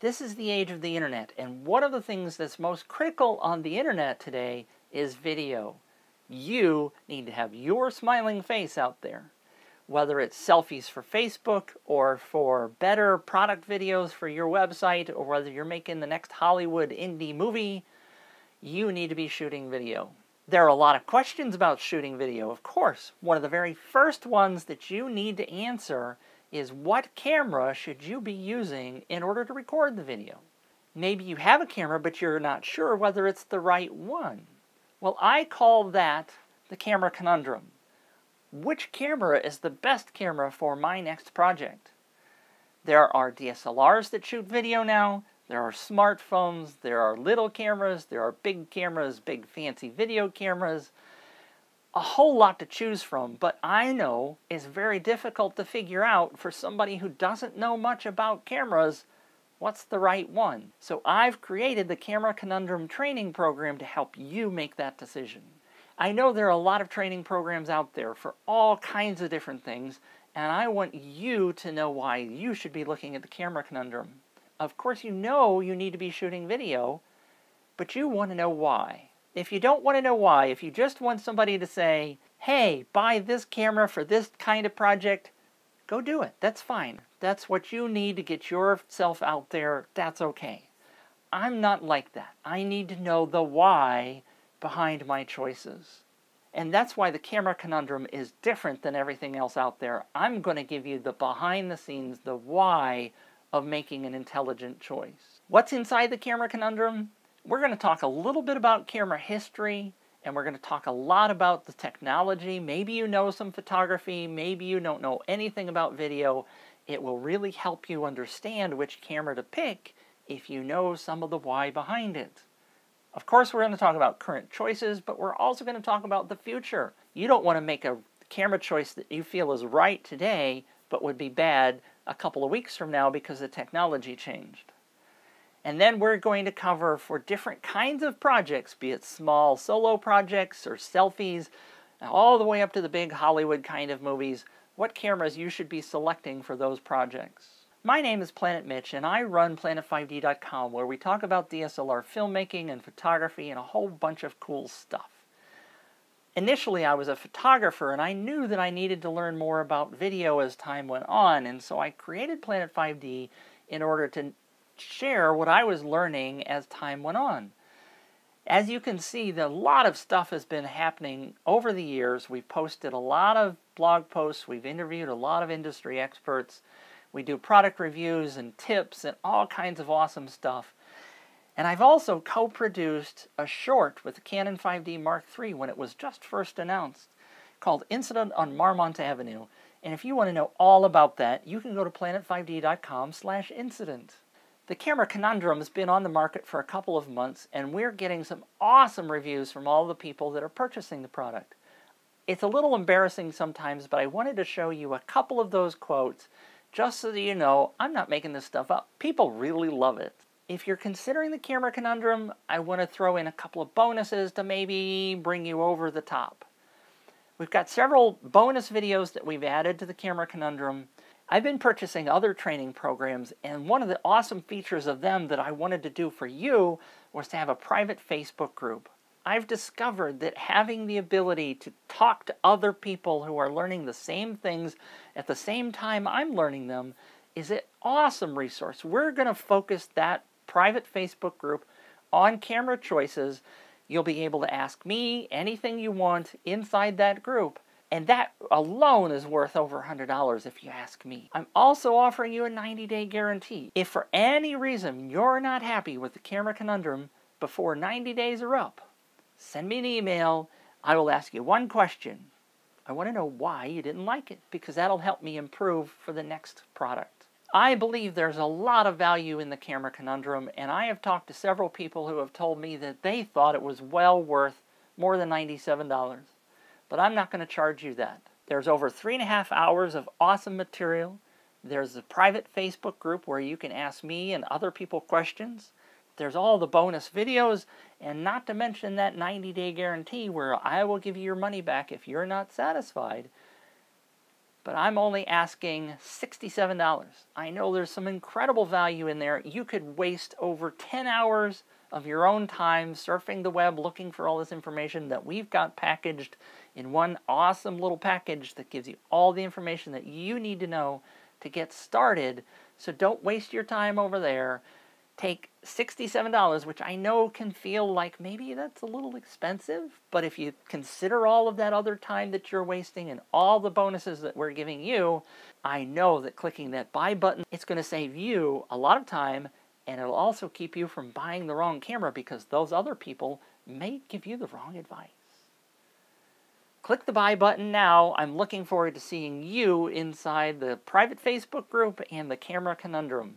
This is the age of the internet, and one of the things that's most critical on the internet today is video. You need to have your smiling face out there. Whether it's selfies for Facebook or for better product videos for your website, or whether you're making the next Hollywood indie movie, you need to be shooting video. There are a lot of questions about shooting video, of course. One of the very first ones that you need to answer is what camera should you be using in order to record the video? Maybe you have a camera, but you're not sure whether it's the right one. Well, I call that the camera conundrum. Which camera is the best camera for my next project? There are DSLRs that shoot video now. There are smartphones. There are little cameras. There are big cameras, big fancy video cameras. A whole lot to choose from, but I know it's very difficult to figure out for somebody who doesn't know much about cameras what's the right one. So I've created the Camera Conundrum training program to help you make that decision. I know there are a lot of training programs out there for all kinds of different things, and I want you to know why you should be looking at the Camera Conundrum. Of course, you know you need to be shooting video, but you want to know why. If you don't want to know why, if you just want somebody to say, hey, buy this camera for this kind of project, go do it. That's fine. That's what you need to get yourself out there. That's okay. I'm not like that. I need to know the why behind my choices. And that's why the Camera Conundrum is different than everything else out there. I'm going to give you the behind the scenes, the why of making an intelligent choice. What's inside the Camera Conundrum? We're going to talk a little bit about camera history, and we're going to talk a lot about the technology. Maybe you know some photography, maybe you don't know anything about video. It will really help you understand which camera to pick if you know some of the why behind it. Of course, we're going to talk about current choices, but we're also going to talk about the future. You don't want to make a camera choice that you feel is right today, but would be bad a couple of weeks from now because the technology changed. And then we're going to cover for different kinds of projects, be it small solo projects or selfies, all the way up to the big Hollywood kind of movies, what cameras you should be selecting for those projects. My name is Planet Mitch, and I run Planet5D.com, where we talk about DSLR filmmaking and photography and a whole bunch of cool stuff. Initially, I was a photographer, and I knew that I needed to learn more about video as time went on, and so I created Planet 5D in order to share what I was learning as time went on. As you can see, a lot of stuff has been happening over the years. We've posted a lot of blog posts. We've interviewed a lot of industry experts. We do product reviews and tips and all kinds of awesome stuff. And I've also co-produced a short with the Canon 5D Mark III when it was just first announced, called Incident on Marmont Avenue. And if you want to know all about that, you can go to planet5d.com/incident. The Camera Conundrum has been on the market for a couple of months, and we're getting some awesome reviews from all the people that are purchasing the product. It's a little embarrassing sometimes, but I wanted to show you a couple of those quotes just so that you know I'm not making this stuff up. People really love it. If you're considering the Camera Conundrum, I want to throw in a couple of bonuses to maybe bring you over the top. We've got several bonus videos that we've added to the Camera Conundrum. I've been purchasing other training programs, and one of the awesome features of them that I wanted to do for you was to have a private Facebook group. I've discovered that having the ability to talk to other people who are learning the same things at the same time I'm learning them is an awesome resource. We're going to focus that private Facebook group on camera choices. You'll be able to ask me anything you want inside that group. And that alone is worth over $100 if you ask me. I'm also offering you a 90-day guarantee. If for any reason you're not happy with the Camera Conundrum before 90 days are up, send me an email. I will ask you one question. I want to know why you didn't like it, because that'll help me improve for the next product. I believe there's a lot of value in the Camera Conundrum, and I have talked to several people who have told me that they thought it was well worth more than $97. But I'm not going to charge you that. There's over 3.5 hours of awesome material. There's a private Facebook group where you can ask me and other people questions. There's all the bonus videos, and not to mention that 90-day guarantee where I will give you your money back if you're not satisfied. but I'm only asking $67. I know there's some incredible value in there. You could waste over 10 hours of your own time surfing the web looking for all this information that we've got packaged in one awesome little package that gives you all the information that you need to know to get started. So don't waste your time over there. Take $67, which I know can feel like maybe that's a little expensive, but if you consider all of that other time that you're wasting and all the bonuses that we're giving you, I know that clicking that buy button, it's going to save you a lot of time, and it'll also keep you from buying the wrong camera because those other people may give you the wrong advice. Click the buy button now. I'm looking forward to seeing you inside the private Facebook group and the Camera Conundrum.